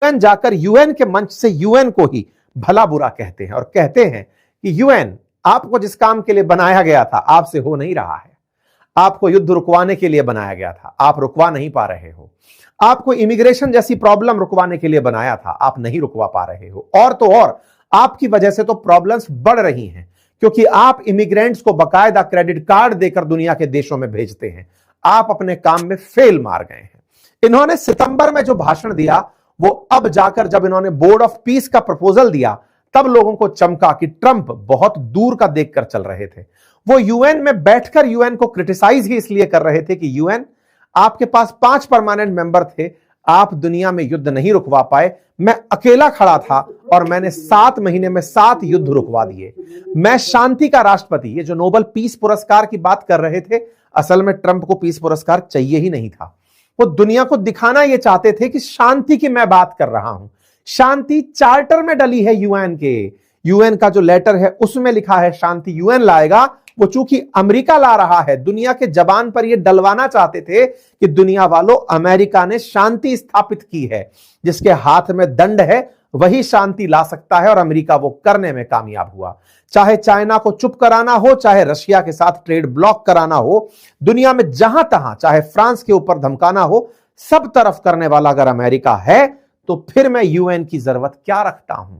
UN जाकर UN के मंच से यूएन को ही भला बुरा कहते हैं और कहते हैं कि यूएन आपको जिस काम के लिए बनाया गया था आपसे हो नहीं रहा है। आपको युद्ध रुकवाने के लिए बनाया गया था, आप रुकवा नहीं पा रहे हो। आपको इमिग्रेशन जैसी प्रॉब्लम रुकवाने के लिए बनाया था, आप नहीं रुकवा पा रहे हो। और तो और आपकी वजह से तो प्रॉब्लम्स बढ़ रही हैं, क्योंकि आप इमिग्रेंट्स को बकायदा क्रेडिट कार्ड देकर दुनिया के देशों में भेजते हैं। आप अपने काम में फेल मार गए हैं। इन्होंने सितंबर में जो भाषण दिया वो अब जाकर जब इन्होंने बोर्ड ऑफ पीस का प्रपोजल दिया तब लोगों को चमका कि ट्रंप बहुत दूर का देखकर चल रहे थे। वो यूएन में बैठकर यूएन को क्रिटिसाइज ही इसलिए कर रहे थे कि यूएन आपके पास 5 परमानेंट मेंबर थे, आप दुनिया में युद्ध नहीं रुकवा पाए। मैं अकेला खड़ा था और मैंने 7 महीने में 7 युद्ध रुकवा दिए। मैं शांति का राष्ट्रपति। ये जो नोबेल पीस पुरस्कार की बात कर रहे थे, असल में ट्रंप को पीस पुरस्कार चाहिए ही नहीं था। वो दुनिया को दिखाना ये चाहते थे कि शांति की मैं बात कर रहा हूं। शांति चार्टर में डली है यूएन के। यूएन का जो लेटर है उसमें लिखा है शांति यूएन लाएगा। वो चूंकि अमेरिका ला रहा है, दुनिया के जबान पर ये डलवाना चाहते थे कि दुनिया वालों, अमेरिका ने शांति स्थापित की है। जिसके हाथ में दंड है वही शांति ला सकता है और अमेरिका वो करने में कामयाब हुआ। चाहे चाइना को चुप कराना हो, चाहे रशिया के साथ ट्रेड ब्लॉक कराना हो, दुनिया में जहां तहां, चाहे फ्रांस के ऊपर धमकाना हो, सब तरफ करने वाला अगर अमेरिका है तो फिर मैं यूएन की जरूरत क्या रखता हूं?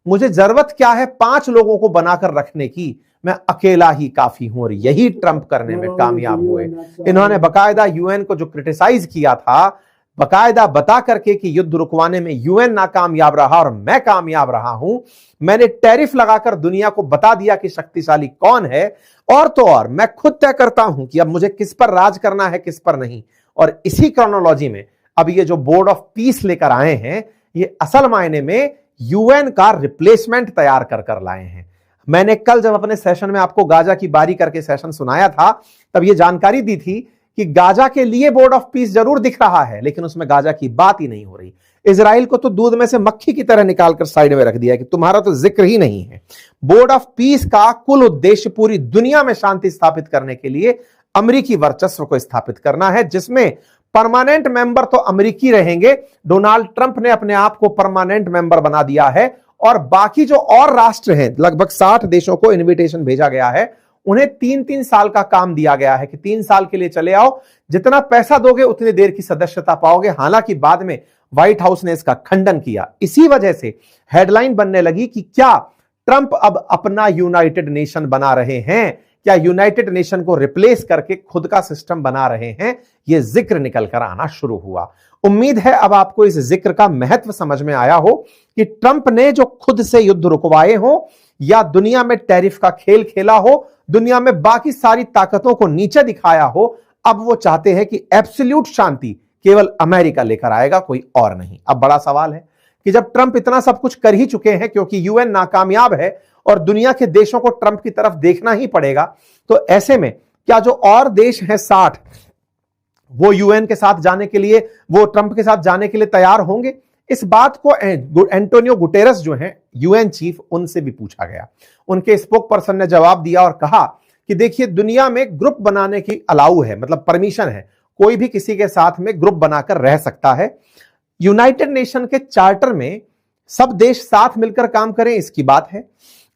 मुझे जरूरत क्या है 5 लोगों को बनाकर रखने की? मैं अकेला ही काफी हूं। और यही ट्रंप करने में कामयाब हुए। इन्होंने बकायदा यूएन को जो क्रिटिसाइज किया था, बकायदा बता करके कि युद्ध रुकवाने में यूएन नाकामयाब रहा और मैं कामयाब रहा हूं। मैंने टैरिफ लगाकर दुनिया को बता दिया कि शक्तिशाली कौन है। और तो और मैं खुद तय करता हूं कि अब मुझे किस पर राज करना है, किस पर नहीं। और इसी क्रोनोलॉजी में अब ये जो बोर्ड ऑफ पीस लेकर आए हैं, ये असल मायने में यूएन का रिप्लेसमेंट तैयार कर लाए हैं। मैंने कल जब अपने सेशन में आपको गाजा की बारी करके सेशन सुनाया था, तब ये जानकारी दी थी कि गाजा के लिए बोर्ड ऑफ पीस जरूर दिख रहा है, लेकिन उसमें गाजा की बात ही नहीं हो रही। इजराइल को तो दूध में से मक्खी की तरह निकालकर साइड में रख दिया कि तुम्हारा तो जिक्र ही नहीं है। बोर्ड ऑफ पीस का कुल उद्देश्य पूरी दुनिया में शांति स्थापित करने के लिए अमेरिकी वर्चस्व को स्थापित करना है, जिसमें परमानेंट मेंबर तो अमेरिकी रहेंगे। डोनाल्ड ट्रंप ने अपने आप को परमानेंट मेंबर बना दिया है और बाकी जो और राष्ट्र हैं, लगभग 60 देशों को इनविटेशन भेजा गया है। उन्हें 3-3 साल का काम दिया गया है कि 3 साल के लिए चले आओ, जितना पैसा दोगे उतनी देर की सदस्यता पाओगे। हालांकि बाद में व्हाइट हाउस ने इसका खंडन किया। इसी वजह से हेडलाइन बनने लगी कि क्या ट्रंप अब अपना यूनाइटेड नेशन बना रहे हैं, क्या यूनाइटेड नेशन को रिप्लेस करके खुद का सिस्टम बना रहे हैं। यह जिक्र निकल कर आना शुरू हुआ। उम्मीद है अब आपको इस जिक्र का महत्व समझ में आया हो कि ट्रंप ने जो खुद से युद्ध रुकवाए हो या दुनिया में टैरिफ का खेल खेला हो, दुनिया में बाकी सारी ताकतों को नीचे दिखाया हो, अब वो चाहते हैं कि एब्सोल्यूट शांति केवल अमेरिका लेकर आएगा, कोई और नहीं। अब बड़ा सवाल है कि जब ट्रंप इतना सब कुछ कर ही चुके हैं, क्योंकि यूएन नाकामयाब है और दुनिया के देशों को ट्रंप की तरफ देखना ही पड़ेगा, तो ऐसे में क्या जो और देश हैं 60, वो यूएन के साथ जाने के लिए, वो ट्रंप के साथ जाने के लिए तैयार होंगे? इस बात को एंटोनियो गुटेरस जो हैं यूएन चीफ, उनसे भी पूछा गया। उनके स्पोक पर्सन ने जवाब दिया और कहा कि देखिए, दुनिया में ग्रुप बनाने की अलाउ है, मतलब परमिशन है, कोई भी किसी के साथ में ग्रुप बनाकर रह सकता है। यूनाइटेड नेशन के चार्टर में सब देश साथ मिलकर काम करें, इसकी बात है।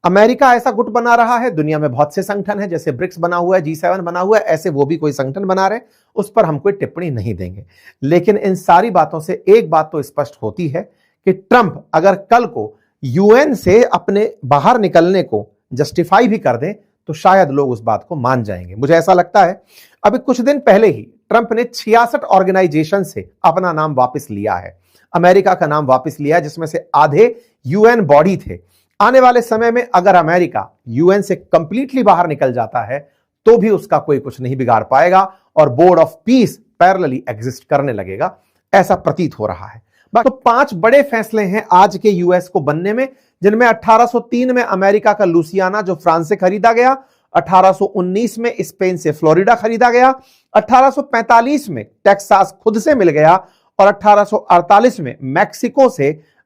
अमेरिका ऐसा गुट बना रहा है, दुनिया में बहुत से संगठन हैं, जैसे ब्रिक्स बना हुआ है, G7 बना हुआ है, ऐसे वो भी कोई संगठन बना रहे, उस पर हम कोई टिप्पणी नहीं देंगे। लेकिन इन सारी बातों से एक बात तो स्पष्ट होती है कि ट्रंप अगर कल को यूएन से अपने बाहर निकलने को जस्टिफाई भी कर दें तो शायद लोग उस बात को मान जाएंगे। मुझे ऐसा लगता है अभी कुछ दिन पहले ही ट्रंप ने 66 ऑर्गेनाइजेशन से अपना नाम वापस लिया है, अमेरिका का नाम वापस लिया है, जिसमें से आधे यूएन बॉडी थे। आने वाले समय में अगर अमेरिका यूएन से कंप्लीटली बाहर निकल जाता है तो भी उसका कोई कुछ नहीं बिगाड़ पाएगा और board of peace parallelly exist करने लगेगा, ऐसा प्रतीत हो रहा है। तो 5 बड़े फैसले हैं आज के यूएस को बनने में, जिनमें 1803 में अमेरिका का लुसियाना जो फ्रांस से खरीदा गया, 1819 में स्पेन से फ्लोरिडा खरीदा गया, 1845 में टेक्सास खुद से मिल गया और 1848 में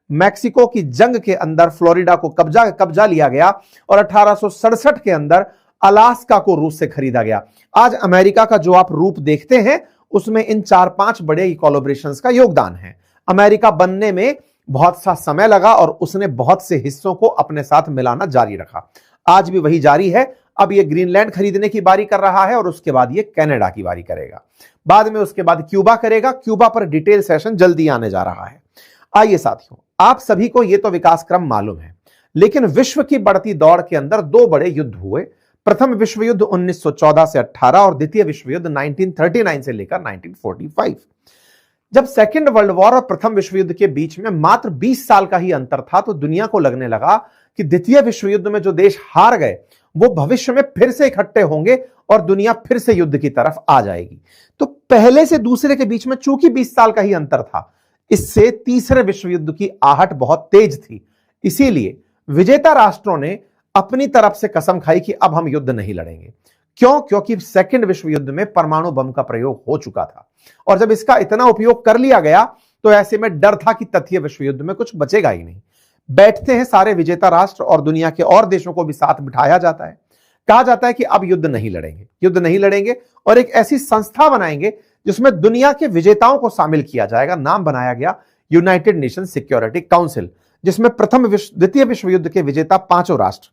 मैक्सिको की जंग के अंदर फ्लोरिडा को कब्जा लिया गया और 1867 के अंदर अलास्का को रूस से खरीदा गया। आज अमेरिका का जो आप रूप देखते हैं उसमें इन 4-5 बड़े कोलैबोरेशंस का योगदान है। अमेरिका बनने में बहुत सा समय लगा और उसने बहुत से हिस्सों को अपने साथ मिलाना जारी रखा। आज भी वही जारी है। अब ये ग्रीनलैंड खरीदने की बारी कर रहा है और उसके बाद ये कनाडा की बारी करेगा, बाद में उसके बाद क्यूबा करेगा। क्यूबा पर डिटेल सेशन जल्दी आने जा रहा है। आइए साथियों, आप सभी को ये तो विकास क्रम मालूम है, लेकिन विश्व की बढ़ती दौड़ के अंदर दो बड़े युद्ध हुए। प्रथम विश्व युद्ध 1914 से 18 और द्वितीय विश्व युद्ध 1939 से लेकर 1945। जब सेकेंड वर्ल्ड वॉर और प्रथम विश्व युद्ध के बीच में मात्र 20 साल का ही अंतर था, तो दुनिया को लगने लगा कि द्वितीय विश्व युद्ध में जो देश हार गए वो भविष्य में फिर से इकट्ठे होंगे और दुनिया फिर से युद्ध की तरफ आ जाएगी। तो पहले से दूसरे के बीच में चूंकि 20 साल का ही अंतर था, इससे तीसरे विश्व युद्ध की आहट बहुत तेज थी। इसीलिए विजेता राष्ट्रों ने अपनी तरफ से कसम खाई कि अब हम युद्ध नहीं लड़ेंगे। क्यों? क्योंकि सेकंड विश्व युद्ध में परमाणु बम का प्रयोग हो चुका था और जब इसका इतना उपयोग कर लिया गया तो ऐसे में डर था कि तृतीय विश्व युद्ध में कुछ बचेगा ही नहीं। बैठते हैं सारे विजेता राष्ट्र और दुनिया के और देशों को भी साथ बिठाया जाता है। कहा जाता है कि अब युद्ध नहीं लड़ेंगे, युद्ध नहीं लड़ेंगे और एक ऐसी संस्था बनाएंगे जिसमें दुनिया के विजेताओं को शामिल किया जाएगा। नाम बनाया गया यूनाइटेड नेशन सिक्योरिटी काउंसिल, जिसमें द्वितीय विश्व युद्ध के विजेता पांचों राष्ट्र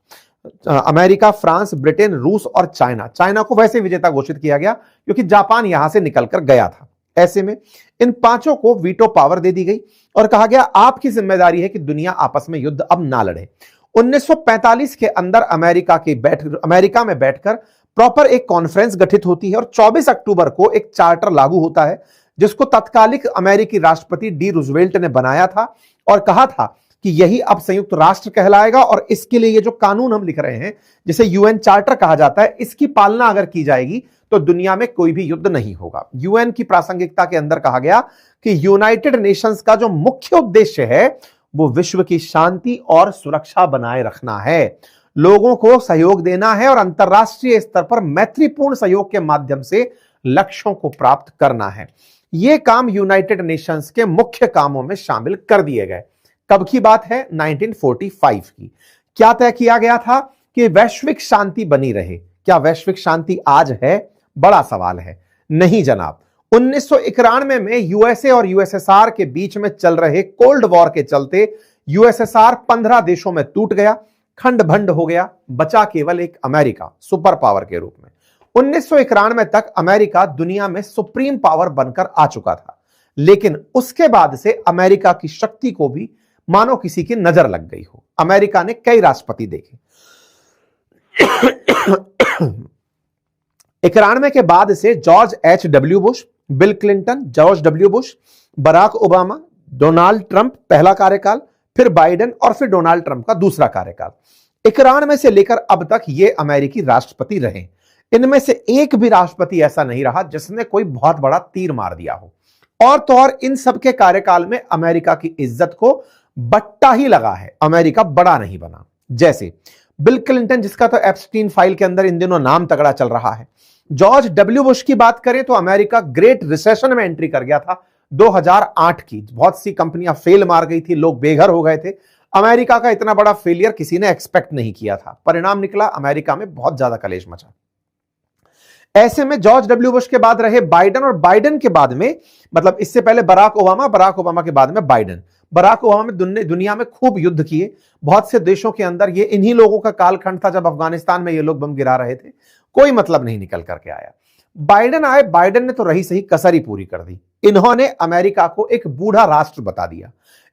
अमेरिका, फ्रांस, ब्रिटेन, रूस और चाइना को वैसे विजेता घोषित किया गया क्योंकि जापान यहां से निकलकर गया था। ऐसे में इन पांचों को वीटो पावर दे दी गई और कहा गया आपकी जिम्मेदारी है कि दुनिया आपस में युद्ध अब ना लड़े। 1945 के अंदर अमेरिका में बैठकर प्रॉपर एक कॉन्फ्रेंस गठित होती है और 24 अक्टूबर को एक चार्टर लागू होता है जिसको तत्कालिक अमेरिकी राष्ट्रपति डी रूजवेल्ट ने बनाया था और कहा था कि यही अब संयुक्त राष्ट्र कहलाएगा और इसके लिए ये जो कानून हम लिख रहे हैं जिसे यूएन चार्टर कहा जाता है, इसकी पालना अगर की जाएगी तो दुनिया में कोई भी युद्ध नहीं होगा। यूएन की प्रासंगिकता के अंदर कहा गया कि यूनाइटेड नेशंस का जो मुख्य उद्देश्य है वो विश्व की शांति और सुरक्षा बनाए रखना है, लोगों को सहयोग देना है और अंतरराष्ट्रीय स्तर पर मैत्रीपूर्ण सहयोग के माध्यम से लक्ष्यों को प्राप्त करना है। यह काम यूनाइटेड नेशंस के मुख्य कामों में शामिल कर दिए गए। कब की बात है? 1945 की। क्या तय किया गया था कि वैश्विक शांति बनी रहे। क्या वैश्विक शांति आज है? बड़ा सवाल है। नहीं जनाब। 1991 में यूएसए और यूएसएसआर के बीच में चल रहे कोल्ड वॉर के चलते यूएसएसआर 15 देशों में टूट गया, खंड भंड हो गया, बचा केवल एक अमेरिका सुपर पावर के रूप में। 1991 तक अमेरिका दुनिया में सुप्रीम पावर बनकर आ चुका था, लेकिन उसके बाद से अमेरिका की शक्ति को भी मानो किसी की नजर लग गई हो। अमेरिका ने कई राष्ट्रपति देखे। 91 के बाद से George H.W. Bush, Bill Clinton, George W. Bush, Barack Obama, Donald Trump पहला कार्यकाल, फिर बाइडेन और फिर डोनाल्ड ट्रंप का दूसरा कार्यकाल। 91 से लेकर अब तक ये अमेरिकी राष्ट्रपति रहे। इनमें से एक भी राष्ट्रपति ऐसा नहीं रहा जिसने कोई बहुत बड़ा तीर मार दिया हो। और तो और इन सबके कार्यकाल में अमेरिका की इज्जत को बट्टा ही लगा है, अमेरिका बड़ा नहीं बना। जैसे बिल क्लिंटन, जिसका तो एप्स्टीन फाइल के अंदर इन दिनों नाम तगड़ा चल रहा है। George W. बुश की बात करें तो अमेरिका ग्रेट रिसेशन में एंट्री कर गया था 2008 की। बहुत सी कंपनियां फेल मार गई थी, लोग बेघर हो गए थे। अमेरिका का इतना बड़ा फेलियर किसी ने एक्सपेक्ट नहीं किया था। परिणाम निकला, अमेरिका में बहुत ज्यादा कलेश मचा। ऐसे में जॉर्ज W. बुश के बाद रहे बाइडेन और बाइडेन के बाद में, मतलब इससे पहले बराक ओबामा के बाद में बाइडेन। बराक ओबामा ने दुनिया में खूब युद्ध किए, बहुत से देशों के अंदर। ये इन्हीं लोगों का कालखंड था जब अफगानिस्तान में ये लोग बम गिरा रहे थे, कोई मतलब नहीं निकल करके आया। बाइडेन आए, बाइडेन ने तो रही सही कसर ही पूरी कर दी। इन्होंने अमेरिका को एक बूढ़ा राष्ट्र बता दिया।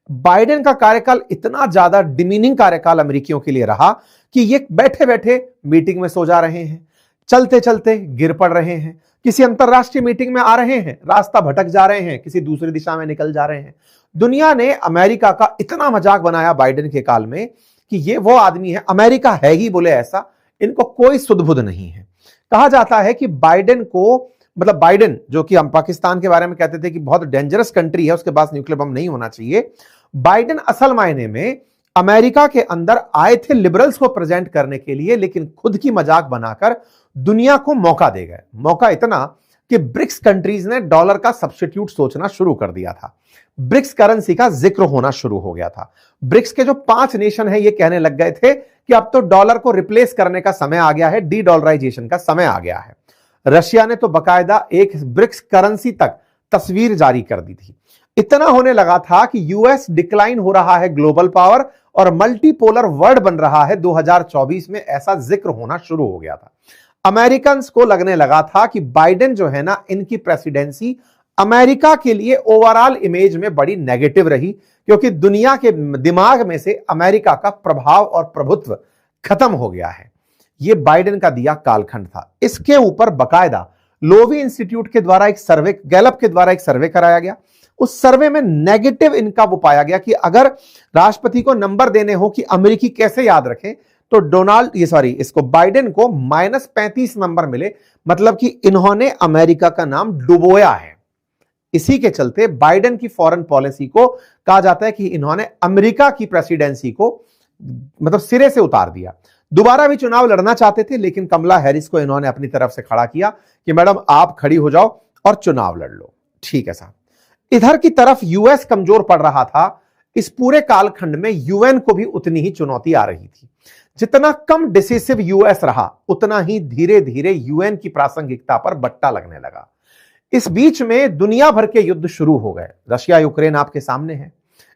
बाइडेन का कार्यकाल इतना ज्यादा डिमीनिंग कार्यकाल अमेरिकियों के लिए रहा कि ये बैठे बैठे मीटिंग में सो जा रहे हैं, चलते चलते गिर पड़ रहे हैं, किसी अंतरराष्ट्रीय मीटिंग में आ रहे हैं, रास्ता भटक जा रहे हैं, किसी दूसरी दिशा में निकल जा रहे हैं। दुनिया ने अमेरिका का इतना मजाक बनाया बाइडेन के काल में कि ये वो आदमी है, अमेरिका है ही बोले ऐसा, इनको कोई सुध-बुध नहीं है। कहा जाता है कि बाइडेन को, मतलब बाइडेन जो कि हम पाकिस्तान के बारे में कहते थे कि बहुत डेंजरस कंट्री है, उसके पास न्यूक्लियर बम नहीं होना चाहिए, बाइडेन असल मायने में अमेरिका के अंदर आए थे लिबरल्स को प्रेजेंट करने के लिए, लेकिन खुद की मजाक बनाकर दुनिया को मौका दे गए। मौका इतना कि ब्रिक्स कंट्रीज ने डॉलर का सब्स्टिट्यूट सोचना शुरू कर दिया था, ब्रिक्स करेंसी का जिक्र होना शुरू हो गया था। ब्रिक्स के जो 5 नेशन हैं ये कहने लग गए थे कि अब तो डॉलर को रिप्लेस करने का समय आ गया है, डी डॉलराइजेशन का समय आ गया है। रशिया ने तो बकायदा एक ब्रिक्स करेंसी तक तस्वीर जारी कर दी थी। इतना होने लगा था कि यूएस डिक्लाइन हो रहा है ग्लोबल पावर और मल्टीपोलर वर्ल्ड बन रहा है 2024 में, ऐसा जिक्र होना शुरू हो गया था। अमेरिकन को लगने लगा था कि बाइडेन जो है ना, इनकी प्रेसिडेंसी अमेरिका के लिए ओवरऑल इमेज में बड़ी नेगेटिव रही, क्योंकि दुनिया के दिमाग में से अमेरिका का प्रभाव और प्रभुत्व खत्म हो गया है। यह बाइडेन का दिया कालखंड था। इसके ऊपर बकायदा लोवी इंस्टीट्यूट के द्वारा एक सर्वे, गैलप के द्वारा एक सर्वे कराया गया। उस सर्वे में नेगेटिव इनका वो पाया गया कि अगर राष्ट्रपति को नंबर देने हो कि अमेरिकी कैसे याद रखें, तो इसको बाइडेन को -35 नंबर मिले, मतलब कि इन्होंने अमेरिका का नाम डुबोया है। इसी के चलते बाइडेन की फॉरेन पॉलिसी को कहा जाता है कि इन्होंने अमेरिका की प्रेसिडेंसी को मतलब सिरे से उतार दिया। दोबारा भी चुनाव लड़ना चाहते थे, लेकिन कमला हैरिस को इन्होंने अपनी तरफ से खड़ा किया कि मैडम आप खड़ी हो जाओ और चुनाव लड़ लो। ठीक है साहब। इधर की तरफ यूएस कमजोर पड़ रहा था। इस पूरे कालखंड में यूएन को भी उतनी ही चुनौती आ रही थी। जितना कम डिसिसिव यूएस रहा, उतना ही धीरे धीरे यूएन की प्रासंगिकता पर बट्टा लगने लगा। इस बीच में दुनिया भर के युद्ध शुरू हो गए। रशिया यूक्रेन आपके सामने है,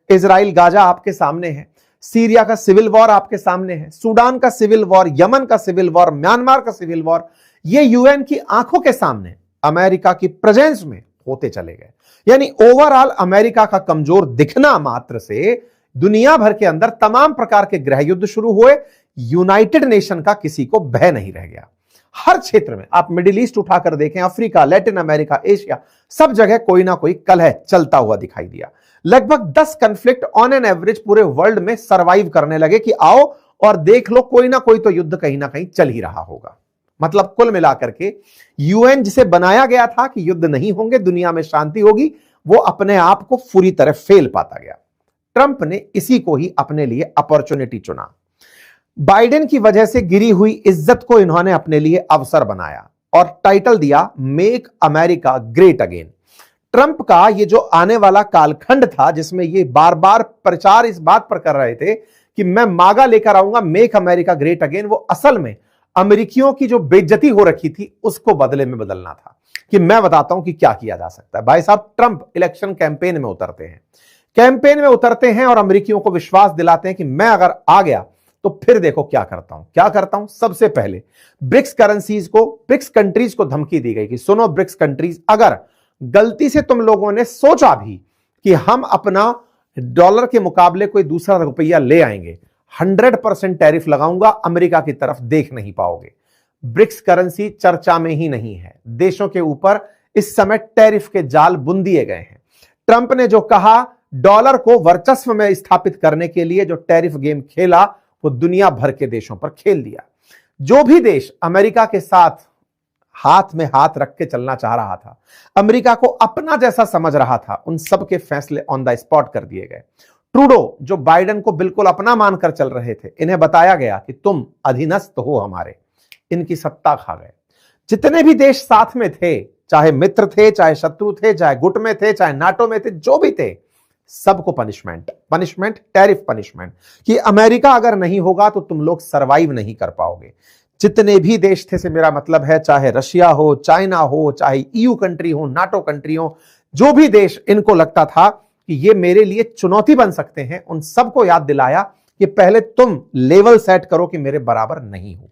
इजराइल गाजा आपके सामने है, सीरिया का सिविल वॉर आपके सामने है, सूडान का सिविल वॉर, यमन का सिविल वॉर, म्यांमार का सिविल वॉर, ये यूएन की आंखों के सामने अमेरिका की प्रेजेंस में होते चले गए। यानी ओवरऑल अमेरिका का कमजोर दिखना मात्र से दुनिया भर के अंदर तमाम प्रकार के गृह युद्ध शुरू हुए। यूनाइटेड नेशन का किसी को भय नहीं रह गया। हर क्षेत्र में आप मिडिल ईस्ट उठाकर देखें, अफ्रीका, लैटिन अमेरिका, एशिया, सब जगह कोई ना कोई कलह चलता हुआ दिखाई दिया। लगभग 10 कन्फ्लिक्ट ऑन एन एवरेज पूरे वर्ल्ड में सरवाइव करने लगे कि आओ और देख लो, कोई ना कोई तो युद्ध कहीं ना कहीं चल ही रहा होगा। मतलब कुल मिलाकर के यूएन जिसे बनाया गया था कि युद्ध नहीं होंगे, दुनिया में शांति होगी, वो अपने आप को पूरी तरह फेल पाता गया। ट्रंप ने इसी को ही अपने लिए अपॉर्चुनिटी चुना। बाइडेन की वजह से गिरी हुई इज्जत को इन्होंने अपने लिए अवसर बनाया और टाइटल दिया make America great again. Trump का ये जो आने वाला कालखंड था, जिसमें ये बार बार प्रचार इस बात पर कर रहे थे कि मैं मागा लेकर आऊंगा, मेक अमेरिका ग्रेट अगेन, वो असल में अमेरिकियों की जो बेइज्जती हो रखी थी उसको बदले में बदलना था कि मैं बताता हूं कि क्या किया जा सकता है। भाई साहब, ट्रंप इलेक्शन कैंपेन में उतरते हैं और अमेरिकियों को विश्वास दिलाते हैं कि मैं अगर आ गया तो फिर देखो क्या करता हूं। सबसे पहले ब्रिक्स कंट्रीज को धमकी दी गई कि सुनो ब्रिक्स कंट्रीज, अगर गलती से तुम लोगों ने सोचा भी कि हम अपना डॉलर के मुकाबले कोई दूसरा रुपया ले आएंगे, 100% टैरिफ लगाऊंगा, अमेरिका की तरफ देख नहीं पाओगे। ब्रिक्स करेंसी चर्चा में ही नहीं है। देशों के ऊपर इस समय टैरिफ के जाल बुन दिए गए हैं। ट्रंप ने जो कहा, डॉलर को वर्चस्व में स्थापित करने के लिए जो टैरिफ गेम खेला, वो दुनिया भर के देशों पर खेल दिया। जो भी देश अमेरिका के साथ हाथ में हाथ रख के चलना चाह रहा था, अमेरिका को अपना जैसा समझ रहा था, उन सब के फैसले ऑन द स्पॉट कर दिए गए। ट्रूडो जो बाइडेन को बिल्कुल अपना मानकर चल रहे थे, इन्हें बताया गया कि तुम अधीनस्थ हो हमारे, इनकी सत्ता खा गए। जितने भी देश साथ में थे, चाहे मित्र थे, चाहे शत्रु थे, चाहे गुट में थे, चाहे नाटो में थे, जो भी थे, सबको पनिशमेंट, टैरिफ पनिशमेंट कि अमेरिका अगर नहीं होगा तो तुम लोग सरवाइव नहीं कर पाओगे। जितने भी देश थे से मेरा मतलब है, चाहे रशिया हो, चाइना हो, चाहे ईयू कंट्री हो, नाटो कंट्री हो, जो भी देश इनको लगता था कि ये मेरे लिए चुनौती बन सकते हैं, उन सबको याद दिलाया कि पहले तुम लेवल सेट करो कि मेरे बराबर नहीं हो।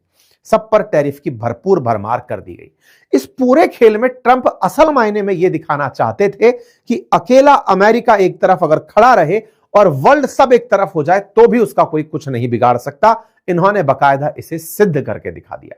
सब पर टैरिफ की भरपूर भरमार कर दी गई। इस पूरे खेल में ट्रंप असल मायने में यह दिखाना चाहते थे कि अकेला अमेरिका एक तरफ अगर खड़ा रहे और वर्ल्ड सब एक तरफ हो जाए तो भी उसका कोई कुछ नहीं बिगाड़ सकता। इन्होंने बकायदा इसे सिद्ध करके दिखा दिया।